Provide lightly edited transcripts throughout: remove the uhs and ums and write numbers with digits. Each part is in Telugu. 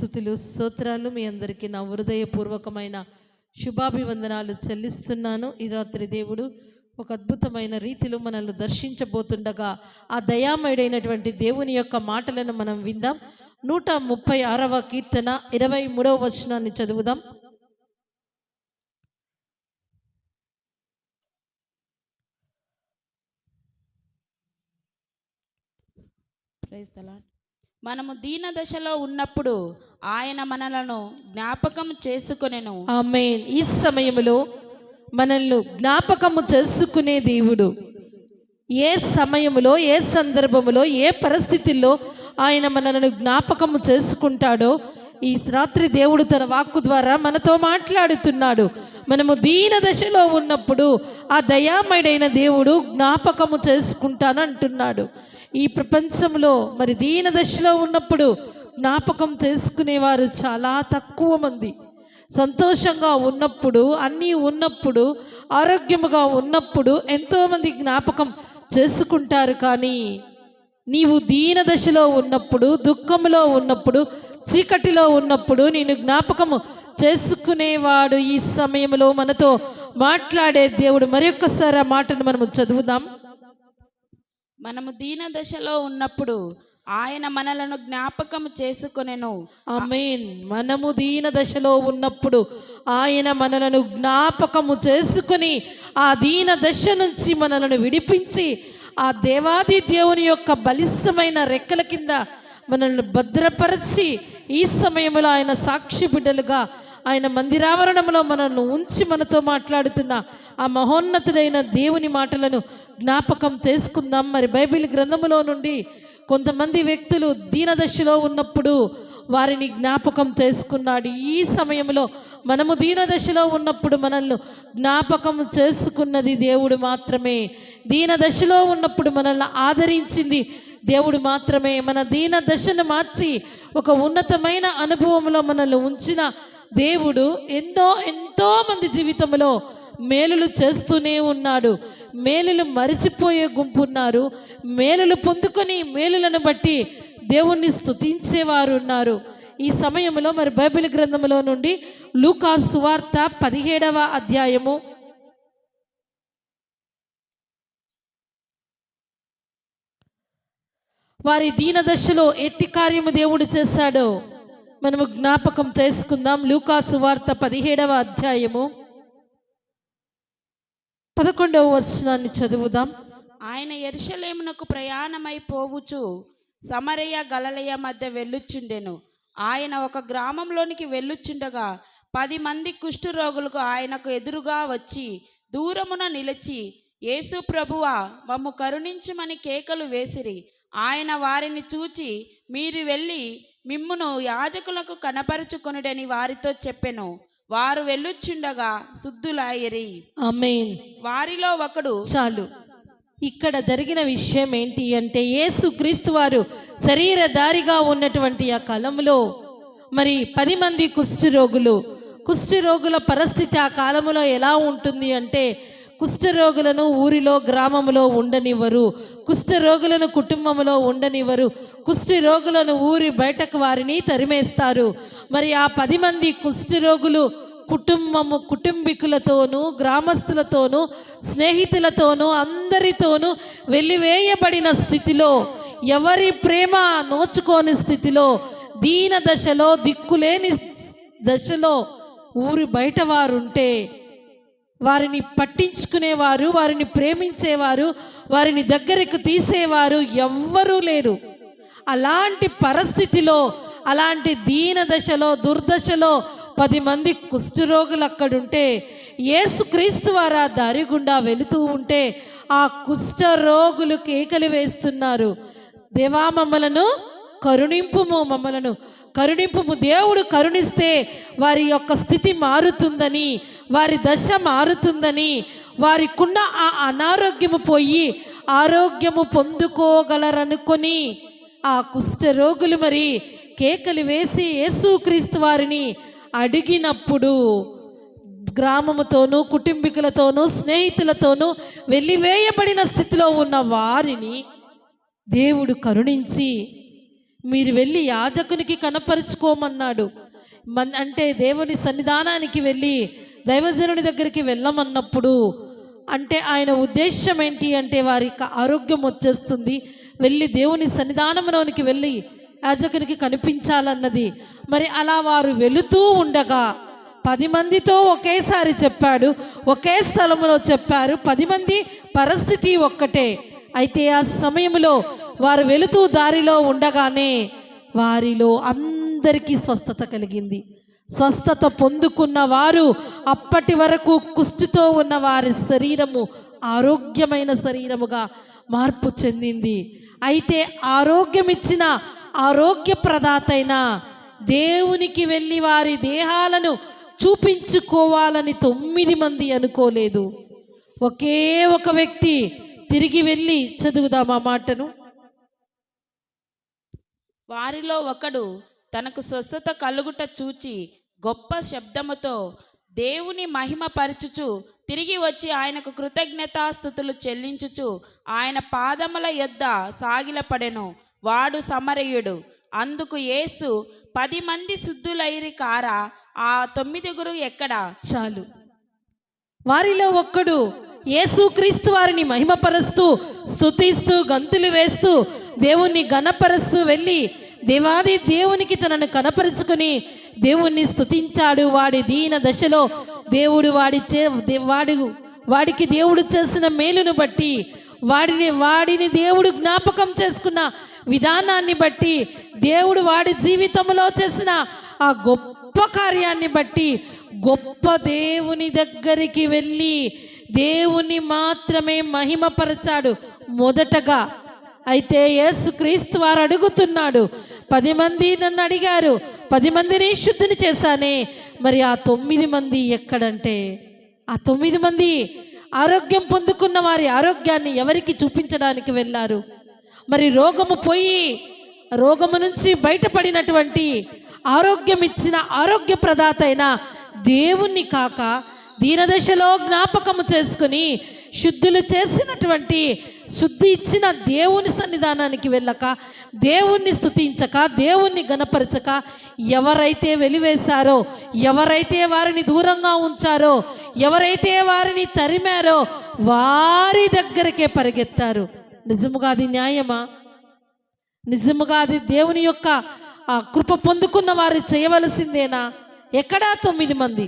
స్తుతులు స్తోత్రాలు మీ అందరికీ నా హృదయపూర్వకమైన శుభాభివందనాలు చెల్లిస్తున్నాను. ఈ రాత్రి దేవుడు ఒక అద్భుతమైన రీతిలో మనల్ని దర్శించబోతుండగా ఆ దయామయుడైనటువంటి దేవుని యొక్క మాటలను మనం విందాం. 136వ కీర్తన 23వ వచనాన్ని చదువుదాం. Praise the Lord. మనము దీన దశలో ఉన్నప్పుడు ఆయన మనలను జ్ఞాపకం చేసుకొనెను. ఆమేన్. ఈ సమయంలో మనల్ని జ్ఞాపకము చేసుకునే దేవుడు ఏ సమయంలో, ఏ సందర్భంలో, ఏ పరిస్థితుల్లో ఆయన మనలను జ్ఞాపకము చేసుకుంటాడో ఈ రాత్రి దేవుడు తన వాక్కు ద్వారా మనతో మాట్లాడుతున్నాడు. మనము దీన దశలో ఉన్నప్పుడు ఆ దయామయుడైన దేవుడు జ్ఞాపకము చేసుకుంటానంటున్నాడు. ఈ ప్రపంచంలో మరి దీన దశలో ఉన్నప్పుడు జ్ఞాపకం చేసుకునేవారు చాలా తక్కువ మంది. సంతోషంగా ఉన్నప్పుడు, అన్నీ ఉన్నప్పుడు, ఆరోగ్యముగా ఉన్నప్పుడు ఎంతోమంది జ్ఞాపకం చేసుకుంటారు. కానీ నీవు దీన దశలో ఉన్నప్పుడు, దుఃఖంలో ఉన్నప్పుడు, చీకటిలో ఉన్నప్పుడు నేను జ్ఞాపకము చేసుకునేవాడు ఈ సమయంలో మనతో మాట్లాడే దేవుడు. మరొకసారి ఆ మాటను మనము చదువుదాం. మనము దీన దశలో ఉన్నప్పుడు ఆయన మనలను జ్ఞాపకం చేసుకొనెను. ఆమేన్. మనము దీన దశలో ఉన్నప్పుడు ఆయన మనలను జ్ఞాపకము చేసుకుని ఆ దీన దశ నుంచి మనలను విడిపించి ఆ దేవాది దేవుని యొక్క బలిష్టమైన రెక్కల కింద మనల్ని భద్రపరిచి ఈ సమయంలో ఆయన సాక్షి బిడ్డలుగా ఆయన మందిరావరణంలో మనల్ని ఉంచి మనతో మాట్లాడుతున్న ఆ మహోన్నతుడైన దేవుని మాటలను జ్ఞాపకం చేసుకుందాం. మరి బైబిల్ గ్రంథములో నుండి కొంతమంది వ్యక్తులు దీనదశలో ఉన్నప్పుడు వారిని జ్ఞాపకం చేసుకున్నాడు. ఈ సమయంలో మనము దీనదశలో ఉన్నప్పుడు మనల్ని జ్ఞాపకం చేసుకున్నది దేవుడు మాత్రమే. దీనదశలో ఉన్నప్పుడు మనల్ని ఆదరించింది దేవుడు మాత్రమే. మన దీన దశను మార్చి ఒక ఉన్నతమైన అనుభవంలో మనల్ని ఉంచిన దేవుడు ఎంతో మంది జీవితంలో మేలులు చేస్తూనే ఉన్నాడు. మేలులు మరిచిపోయే గుంపు ఉన్నారు, మేలులు పొందుకొని మేలులను బట్టి దేవుణ్ణి స్తుతించేవారు ఉన్నారు. ఈ సమయంలో మరి బైబిల్ గ్రంథంలో నుండి లూకా సువార్త 17వ అధ్యాయము వారి దీనదశలో ఎట్టి కార్యము దేవుడు చేశాడో మనము జ్ఞాపకం చేసుకుందాం. లూకా సువార్త 17వ అధ్యాయము 11వ వచనాన్ని చదువుదాం. ఆయన యెరూషలేమునకు ప్రయాణమైపోవచ్చు సమరయ గలిలయ మధ్య వెళ్ళుచుండెను. ఆయన ఒక గ్రామంలోనికి వెళ్ళుచుండగా 10 మంది కుష్ఠరోగులకు ఆయనకు ఎదురుగా వచ్చి దూరమున నిలిచి, యేసు ప్రభువా, మమ్ము కరుణించుమని కేకలు వేసిరి. ఆయన వారిని చూచి, మీరు వెళ్ళి మిమ్మును యాజకులకు కనపరుచుకొనుడని వారితో చెప్పెను. వారు వెళ్ళుచుండగా శుద్ధులాయిరి. ఆమేన్. వారిలో ఒకడు చాలు. ఇక్కడ జరిగిన విషయం ఏంటి అంటే యేసుక్రీస్తు వారు శరీరధారిగా ఉన్నటువంటి ఆ కాలంలో మరి 10 మంది కుష్ఠరోగుల పరిస్థితి ఆ కాలంలో ఎలా ఉంటుంది అంటే కుష్ఠరోగులను ఊరిలో గ్రామంలో ఉండనివ్వరు, కుష్ఠరోగులను కుటుంబంలో ఉండనివ్వరు, కుష్ఠరోగులను ఊరి బయటకు వారిని తరిమేస్తారు. మరి ఆ 10 మంది కుష్ఠరోగులు కుటుంబికులతోనూ, గ్రామస్తులతోనూ, స్నేహితులతోనూ, అందరితోనూ వెలివేయబడిన స్థితిలో, ఎవరి ప్రేమ నోచుకోని స్థితిలో, దీన దశలో, దిక్కులేని దశలో ఊరి బయట వారుంటే వారిని పట్టించుకునేవారు, వారిని ప్రేమించేవారు, వారిని దగ్గరకు తీసేవారు ఎవ్వరూ లేరు. అలాంటి పరిస్థితిలో, అలాంటి దీన దశలో, దుర్దశలో 10 మంది కుష్ఠరోగులు అక్కడుంటే యేసుక్రీస్తు వారు ఆ దారి గుండా వెళుతూ ఉంటే ఆ కుష్ఠరోగులు కేకలు వేస్తున్నారు, దేవా మమ్మలను కరుణింపుము. దేవుడు కరుణిస్తే వారి యొక్క స్థితి మారుతుందని, వారి దశ మారుతుందని, వారికున్న ఆ అనారోగ్యము పోయి ఆరోగ్యము పొందుకోగలరనుకొని ఆ కుష్ఠరోగులు మరి కేకలు వేసి యేసుక్రీస్తు వారిని అడిగినప్పుడు గ్రామముతోనూ, కుటుంబీకులతోనూ, స్నేహితులతోనూ వెలివేయబడిన స్థితిలో ఉన్న వారిని దేవుడు కరుణించి మీరు వెళ్ళి యాజకునికి కనపరుచుకోమన్నాడు. అంటే దేవుని సన్నిధానానికి వెళ్ళి దైవజనుని దగ్గరికి వెళ్ళమన్నప్పుడు అంటే ఆయన ఉద్దేశం ఏంటి అంటే వారికి ఆరోగ్యం వచ్చేస్తుంది, వెళ్ళి దేవుని సన్నిధానంలోనికి వెళ్ళి యాజకునికి కనిపించాలన్నది. మరి అలా వారు వెళుతూ ఉండగా 10 మందితో ఒకేసారి చెప్పాడు, ఒకే స్థలంలో చెప్పారు. 10 మంది పరిస్థితి ఒక్కటే. అయితే ఆ సమయంలో వారు వెళుతూ దారిలో ఉండగానే వారిలో అందరికీ స్వస్థత కలిగింది. స్వస్థత పొందుకున్న వారు అప్పటి వరకు కుష్ఠుతో ఉన్న వారి శరీరము ఆరోగ్యమైన శరీరముగా మార్పు చెందింది. అయితే ఆరోగ్యం ఇచ్చిన ఆరోగ్య ప్రదాతైన దేవునికి వెళ్ళి వారి దేహాలను చూపించుకోవాలని 9 మంది అనుకోలేదు. ఒకే ఒక వ్యక్తి తిరిగి వెళ్ళి చదువుదాం ఆ మాటను. వారిలో ఒకడు తనకు స్వస్థత కలుగుట చూచి గొప్ప శబ్దముతో దేవుని మహిమ పరచుచు తిరిగి వచ్చి ఆయనకు కృతజ్ఞతాస్తుతులు చెల్లించుచు ఆయన పాదముల యొద్ద సాగిలపడెను. వాడు సమరయుడు. అందుకు యేసు 10 మంది శుద్ధులైరి కారా, ఆ 9 ఎక్కడా? చాలు. వారిలో ఒక్కడు యేసుక్రీస్తు వారిని మహిమపరుస్తూ స్తుతిస్తూ గంతులు వేస్తూ దేవుణ్ణి ఘనపరుస్తూ వెళ్ళి దేవాది దేవునికి తనను కనపరుచుకుని దేవుణ్ణి స్తుతించాడు. వాడి దీన దశలో దేవుడు వాడికి దేవుడు చేసిన మేలును బట్టి వాడిని దేవుడు జ్ఞాపకం చేసుకున్న విధానాన్ని బట్టి దేవుడు వాడి జీవితంలో చేసిన ఆ గొప్ప కార్యాన్ని బట్టి గొప్ప దేవుని దగ్గరికి వెళ్ళి దేవుని మాత్రమే మహిమపరచాడు మొదటగా. అయితే యేసుక్రీస్తు వారు అడుగుతున్నాడు, 10 మంది నన్ను అడిగారు, 10 మందిని శుద్ధిని చేశానే, మరి ఆ 9 మంది ఎక్కడంటే ఆ 9 మంది ఆరోగ్యం పొందుకున్న వారి ఆరోగ్యాన్ని ఎవరికి చూపించడానికి వెళ్ళారు? మరి రోగము నుంచి బయటపడినటువంటి ఆరోగ్యం ఇచ్చిన ఆరోగ్య ప్రదాత అయిన దేవుణ్ణి కాక దీనదశలో జ్ఞాపకము చేసుకుని శుద్ధులు చేసినటువంటి శుద్ధి ఇచ్చిన దేవుని సన్నిధానానికి వెళ్ళక దేవుణ్ణి స్తుతించక దేవుణ్ణి గణపరచక ఎవరైతే వెలివేశారో, ఎవరైతే వారిని దూరంగా ఉంచారో, ఎవరైతే వారిని తరిమారో వారి దగ్గరకే పరిగెత్తారు. నిజముగా అది న్యాయమా? నిజముగా అది దేవుని యొక్క ఆ కృప పొందుకున్న వారు చేయవలసిందేనా? ఎక్కడా 9 మంది?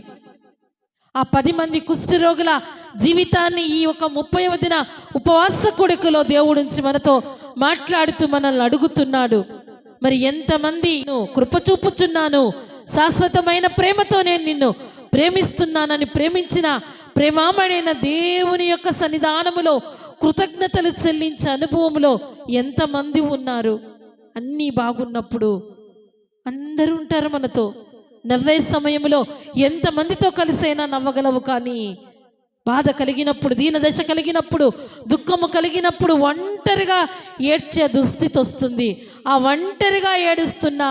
ఆ 10 మంది కుష్ఠరోగుల జీవితాన్ని ఈ ఒక 30వ దిన ఉపవాస కొడుకులో దేవుడుంచి మనతో మాట్లాడుతూ మనల్ని అడుగుతున్నాడు. మరి ఎంతమంది కృప చూపుచున్నాను, శాశ్వతమైన ప్రేమతో నేను నిన్ను ప్రేమిస్తున్నానని ప్రేమించిన ప్రేమామణైన దేవుని యొక్క సన్నిధానములో కృతజ్ఞతలు చెల్లించే అనుభవంలో ఎంతమంది ఉన్నారు? అన్నీ బాగున్నప్పుడు అందరూ ఉంటారు మనతో. నవ్వే సమయంలో ఎంతమందితో కలిసైనా నవ్వగలవు, కానీ బాధ కలిగినప్పుడు, దీనదశ కలిగినప్పుడు, దుఃఖము కలిగినప్పుడు ఒంటరిగా ఏడ్చే దుస్థితి వస్తుంది. ఆ ఒంటరిగా ఏడుస్తున్నా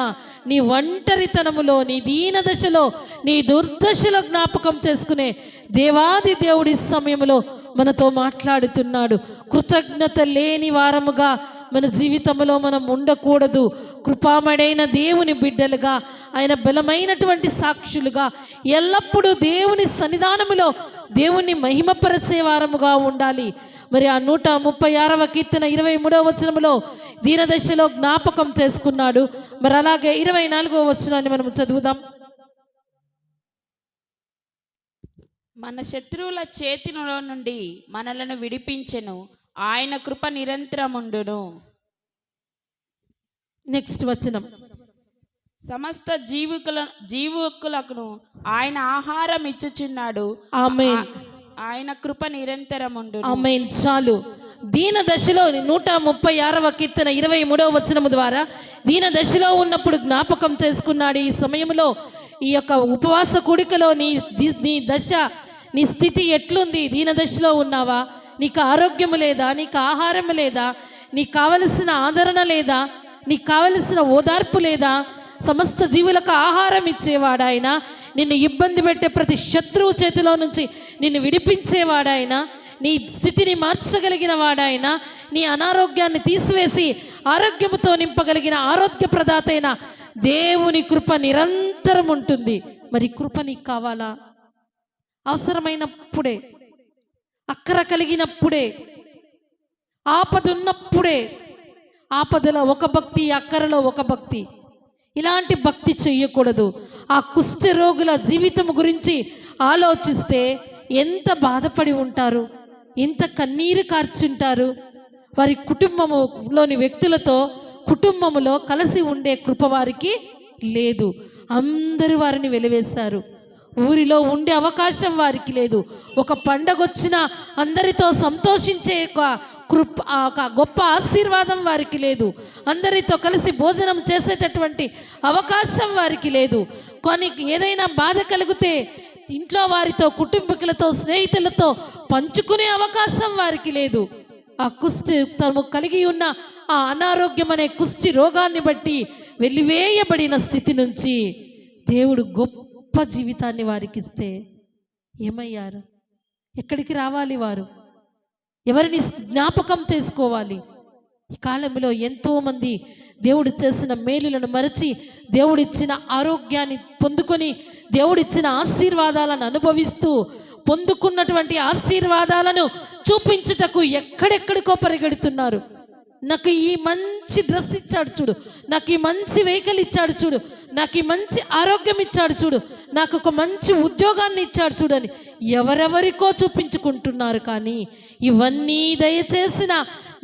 నీ ఒంటరితనములో, నీ దీనదశలో, నీ దుర్దశలో జ్ఞాపకం చేసుకునే దేవాది దేవుడి సమయంలో మనతో మాట్లాడుతున్నాడు. కృతజ్ఞత లేని వారముగా మన జీవితంలో మనం ఉండకూడదు. కృపామడైన దేవుని బిడ్డలుగా, ఆయన బలమైనటువంటి సాక్షులుగా ఎల్లప్పుడూ దేవుని సన్నిధానములో దేవుణ్ణి మహిమపరచే వారముగా ఉండాలి. మరి ఆ 136వ కీర్తన 23వ వచనములో దీనదశలో జ్ఞాపకం చేసుకున్నాడు. మరి అలాగే 24వ వచనాన్ని మనం చదువుదాం. మన శత్రువుల చేతిలో నుండి మనలను విడిపించెను, ఆయన కృప నిరంతరముండును. నెక్స్ట్ వచనం. సమస్త జీవుకులకు ఆయన ఆహారం ఇచ్చుచున్నాడు, ఆమేన్. ఆయన కృప నిరంతరముండును. ఆమేన్. చాలు. దీన దశలో 136వ కీర్తన 23వ వచనము ద్వారా దీన దశలో ఉన్నప్పుడు జ్ఞాపకం చేసుకున్నాడు. ఈ సమయంలో ఈ యొక్క ఉపవాస కూడికలో నీ దశ, నీ స్థితి ఎట్లుంది? దీన దశలో ఉన్నావా? నీకు ఆరోగ్యము లేదా? నీకు ఆహారము లేదా? నీకు కావలసిన ఆదరణ లేదా? నీకు కావలసిన ఓదార్పు లేదా? సమస్త జీవులకు ఆహారం ఇచ్చేవాడాయన, నిన్ను ఇబ్బంది పెట్టే ప్రతి శత్రువు చేతిలో నుంచి నిన్ను విడిపించేవాడాయన, నీ స్థితిని మార్చగలిగిన వాడాయన, నీ అనారోగ్యాన్ని తీసివేసి ఆరోగ్యముతో నింపగలిగిన ఆరోగ్య ప్రదాతైన దేవుని కృప నిరంతరం ఉంటుంది. మరి కృప నీకు కావాలా? అవసరమైనప్పుడే, అక్కర కలిగినప్పుడే, ఆపద ఉన్నప్పుడే. ఆపదలో ఒక భక్తి, అక్కరలో ఒక భక్తి. ఇలాంటి భక్తి చెయ్యకూడదు. ఆ కుష్ఠ రోగుల జీవితం గురించి ఆలోచిస్తే ఎంత బాధపడి ఉంటారు, ఎంత కన్నీరు కార్చుంటారు. వారి కుటుంబములోని వ్యక్తులతో కుటుంబములో కలిసి ఉండే కృప వారికి లేదు. అందరూ వారిని వెలివేశారు. ఊరిలో ఉండే అవకాశం వారికి లేదు. ఒక పండగ వచ్చినా అందరితో సంతోషించే ఒక గొప్ప ఆశీర్వాదం వారికి లేదు. అందరితో కలిసి భోజనం చేసేటటువంటి అవకాశం వారికి లేదు. కానీ ఏదైనా బాధ కలిగితే ఇంట్లో వారితో, కుటుంబీకులతో, స్నేహితులతో పంచుకునే అవకాశం వారికి లేదు. ఆ కుష్టి తను కలిగి ఉన్న ఆ అనారోగ్యం అనే కుష్టి రోగాన్ని బట్టి వెలివేయబడిన స్థితి నుంచి దేవుడు గొప్ప జీవితాన్ని వారికి ఇస్తే ఏమయ్యారు? ఎక్కడికి రావాలి వారు? ఎవరిని జ్ఞాపకం చేసుకోవాలి? ఈ కాలంలో ఎంతోమంది దేవుడు చేసిన మేలులను మరచి, దేవుడిచ్చిన ఆరోగ్యాన్ని పొందుకొని, దేవుడిచ్చిన ఆశీర్వాదాలను అనుభవిస్తూ, పొందుకున్నటువంటి ఆశీర్వాదాలను చూపించుటకు ఎక్కడెక్కడికో పరిగెడుతున్నారు. నాకు ఈ మంచి డ్రెస్ ఇచ్చాడు చూడు, నాకు ఈ మంచి వెహికల్ ఇచ్చాడు చూడు, నాకు ఈ మంచి ఆరోగ్యం ఇచ్చాడు చూడు, నాకు ఒక మంచి ఉద్యోగాన్ని ఇచ్చాడు చూడని ఎవరెవరికో చూపించుకుంటున్నారు. కానీ ఇవన్నీ దయచేసిన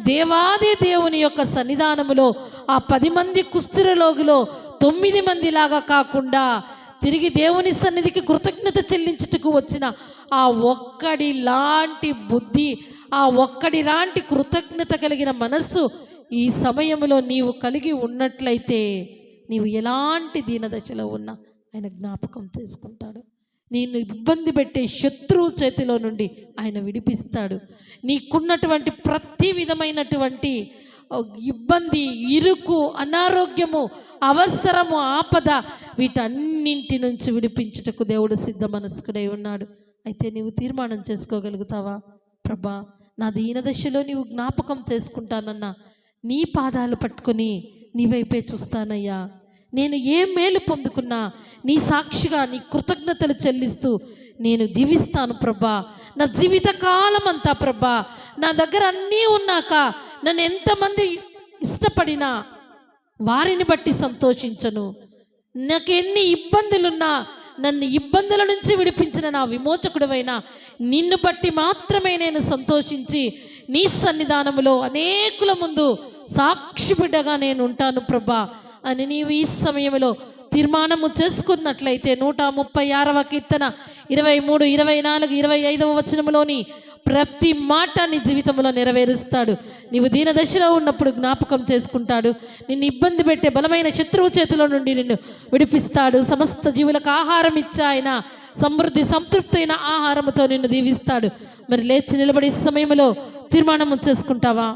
దేవాది దేవుని యొక్క సన్నిధానములో ఆ 10 మంది కుష్ఠరోగులో 9 మందిలాగా కాకుండా తిరిగి దేవుని సన్నిధికి కృతజ్ఞత చెల్లించుటకు వచ్చిన ఆ ఒక్కడి లాంటి బుద్ధి, ఆ ఒక్కడి లాంటి కృతజ్ఞత కలిగిన మనస్సు ఈ సమయంలో నీవు కలిగి ఉన్నట్లయితే నీవు ఎలాంటి దీనదశలో ఉన్నా ఆయన జ్ఞాపకం చేసుకుంటాడు. నిన్ను ఇబ్బంది పెట్టే శత్రువు చేతిలో నుండి ఆయన విడిపిస్తాడు. నీకున్నటువంటి ప్రతి విధమైనటువంటి ఇబ్బంది, ఇరుకు, అనారోగ్యము, అవసరము, ఆపద వీటన్నింటి నుంచి విడిపించుటకు దేవుడు సిద్ధ మనస్కుడై ఉన్నాడు. అయితే నీవు తీర్మానం చేసుకోగలుగుతావా? ప్రభా, నా దీనదశలో నీవు జ్ఞాపకం చేసుకుంటానన్నా నీ పాదాలు పట్టుకొని నీ వైపే చూస్తానయ్యా. నేను ఏ మేలు పొందుకున్నా నీ సాక్షిగా నీ కృతజ్ఞతలు చెల్లిస్తూ నేను జీవిస్తాను ప్రభా. నా జీవితకాలం అంతా ప్రభా, నా దగ్గర అన్నీ ఉన్నాక నన్ను ఎంతమంది ఇష్టపడినా వారిని బట్టి సంతోషించను. నాకు ఎన్ని ఇబ్బందులున్నా నన్ను ఇబ్బందుల నుంచి విడిపించిన నా విమోచకుడవైనా నిన్ను బట్టి మాత్రమే నేను సంతోషించి నీ సన్నిధానములో అనేకుల ముందు సాక్షి బిడ్డగా నేను ఉంటాను ప్రభా అని నీవు ఈ సమయంలో తీర్మానము చేసుకున్నట్లయితే 136వ కీర్తన 23, 24, 25వ వచనములోని ప్రతి మాట నీ జీవితంలో నెరవేరుస్తాడు. నీవు దీనదశలో ఉన్నప్పుడు జ్ఞాపకం చేసుకుంటాడు. నిన్ను ఇబ్బంది పెట్టే బలమైన శత్రువు చేతిలో నుండి నిన్ను విడిపిస్తాడు. సమస్త జీవులకు ఆహారం ఇచ్చా ఆయన సమృద్ధి సంతృప్తైన ఆహారంతో నిన్ను దీవిస్తాడు. మరి లేచి నిలబడే సమయంలో తీర్మానం చేసుకుంటావా?